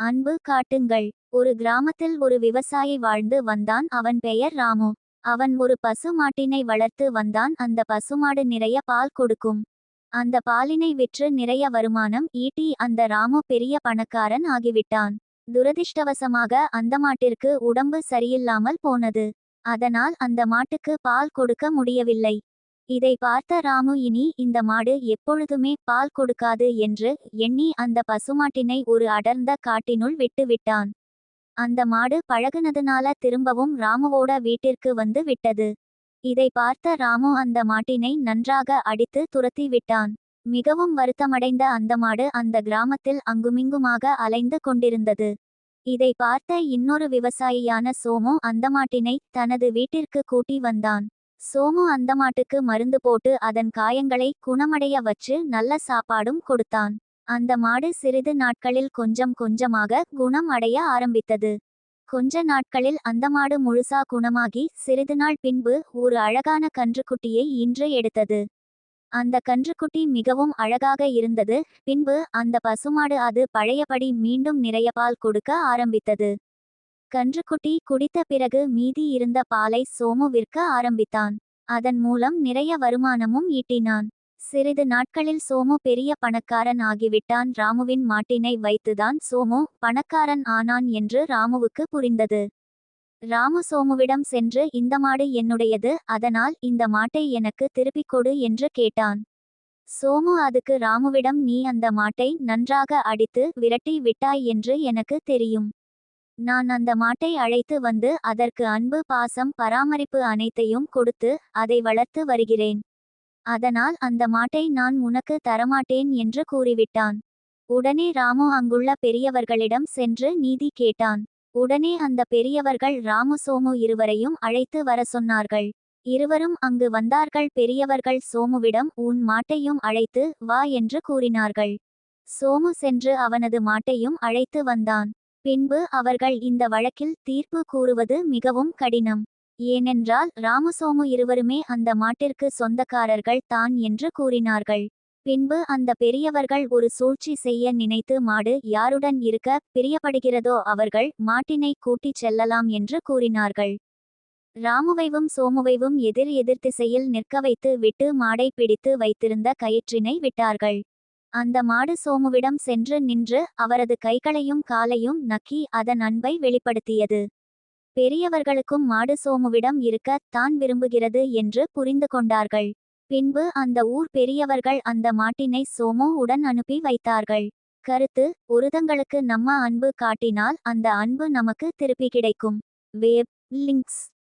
அன்பு காட்டுங்கள். ஒரு கிராமத்தில் ஒரு விவசாயி வாழ்ந்து வந்தான். அவன் பெயர் ராமு. அவன் ஒரு பசு மாட்டினை வளர்த்து வந்தான். அந்த பசுமாடு நிறைய பால் கொடுக்கும். அந்த பாலினை விற்று நிறைய வருமானம் ஈட்டி அந்த ராமு பெரிய பணக்காரன் ஆகிவிட்டான். துரதிர்ஷ்டவசமாக அந்த மாட்டிற்கு உடம்பு சரியில்லாமல் போனது. அதனால் அந்த மாட்டுக்கு பால் கொடுக்க முடியவில்லை. இதை பார்த்த ராமு இனி இந்த மாடு எப்பொழுதுமே பால் கொடுக்காது என்று எண்ணி அந்த பசுமாட்டினை ஒரு அடர்ந்த காட்டினுள் விட்டு விட்டான். அந்த மாடு பழகுனதுனால திரும்பவும் ராமுவோட வீட்டிற்கு வந்து விட்டது. இதை பார்த்த ராமு அந்த மாட்டினை நன்றாக அடித்து துரத்தி விட்டான். மிகவும் வருத்தமடைந்த அந்த மாடு அந்த கிராமத்தில் அங்குமிங்குமாக அலைந்து கொண்டிருந்தது. இதை பார்த்த இன்னொரு விவசாயியான சோமு அந்த மாட்டினை தனது வீட்டிற்கு கூட்டி வந்தான். சோமு அந்த மாட்டுக்கு மருந்து போட்டு அதன் காயங்களை குணமடைய வச்சு நல்ல சாப்பாடும் கொடுத்தான். அந்த மாடு சிறிது நாட்களில் கொஞ்சம் கொஞ்சமாக குணம் அடைய ஆரம்பித்தது. கொஞ்ச நாட்களில் அந்த மாடு முழுசா குணமாகி சிறிது நாள் பின்பு ஒரு அழகான கன்றுக்குட்டியை ஈன்று எடுத்தது. அந்த கன்றுக்குட்டி மிகவும் அழகாக இருந்தது. பின்பு அந்த பசுமாடு அது பழையபடி மீண்டும் நிறைய பால் கொடுக்க ஆரம்பித்தது. கன்றுக்குட்டி குடித்த பிறகு மீதி இருந்த பாலை சோமு விற்க ஆரம்பித்தான். அதன் மூலம் நிறைய வருமானமும் ஈட்டினான். சிறிது நாட்களில் சோமு பெரிய பணக்காரன் ஆகிவிட்டான். ராமுவின் மாட்டினை வைத்துதான் சோமு பணக்காரன் ஆனான் என்று ராமுவுக்கு புரிந்தது. ராமு சோமுவிடம் சென்று இந்த மாடு என்னுடையது, அதனால் இந்த மாட்டை எனக்கு திருப்பிக் கொடு என்று கேட்டான். சோமு அதுக்கு ராமுவிடம் நீ அந்த மாட்டை நன்றாக அடித்து விரட்டி விட்டாய் என்று எனக்கு தெரியும். நான் அந்த மாட்டை அழைத்து வந்து அதற்கு அன்பு பாசம் பராமரிப்பு அனைத்தையும் கொடுத்து அதை வளர்த்து வருகிறேன். அதனால் அந்த மாட்டை நான் உனக்கு தரமாட்டேன் என்று கூறிவிட்டான். உடனே ராமு அங்குள்ள பெரியவர்களிடம் சென்று நீதி கேட்டான். உடனே அந்த பெரியவர்கள் ராமு சோமு இருவரையும் அழைத்து வர சொன்னார்கள். இருவரும் அங்கு வந்தார்கள். பெரியவர்கள் சோமுவிடம் உன் மாட்டையும் அழைத்து வா என்று கூறினார்கள். சோமு சென்று அவனது மாட்டையும் அழைத்து வந்தான். பின்பு அவர்கள் இந்த வழக்கில் தீர்ப்பு கூறுவது மிகவும் கடினம். ஏனென்றால் ராமு சோமு இருவருமே அந்த மாட்டிற்கு சொந்தக்காரர்கள் தான் என்று கூறினார்கள். பின்பு அந்த பெரியவர்கள் ஒரு சூழ்ச்சி செய்ய நினைத்து மாடு யாருடன் இருக்க பிரியப்படுகிறதோ அவர்கள் மாட்டினை கூட்டிச் செல்லலாம் என்று கூறினார்கள். ராமுவைவும் சோமுவைவும் எதிர் எதிர் திசையில் நிற்க வைத்து விட்டு மாடை பிடித்து வைத்திருந்த கயிற்றினை விட்டார்கள். அந்த மாடு சோமுவிடம் சென்று நின்று அவரது கைகளையும் காலையும் நக்கி அதன் அன்பை வெளிப்படுத்தியது. பெரியவர்களுக்கும் மாடு சோமுவிடம் இருக்க தான் விரும்புகிறது என்று புரிந்து கொண்டார்கள். பின்பு அந்த ஊர் பெரியவர்கள் அந்த மாட்டினை சோமு உடன் அனுப்பி வைத்தார்கள். கருத்து: ஒருதங்களுக்கு நம்ம அன்பு காட்டினால் அந்த அன்பு நமக்கு திருப்பி கிடைக்கும். Vape links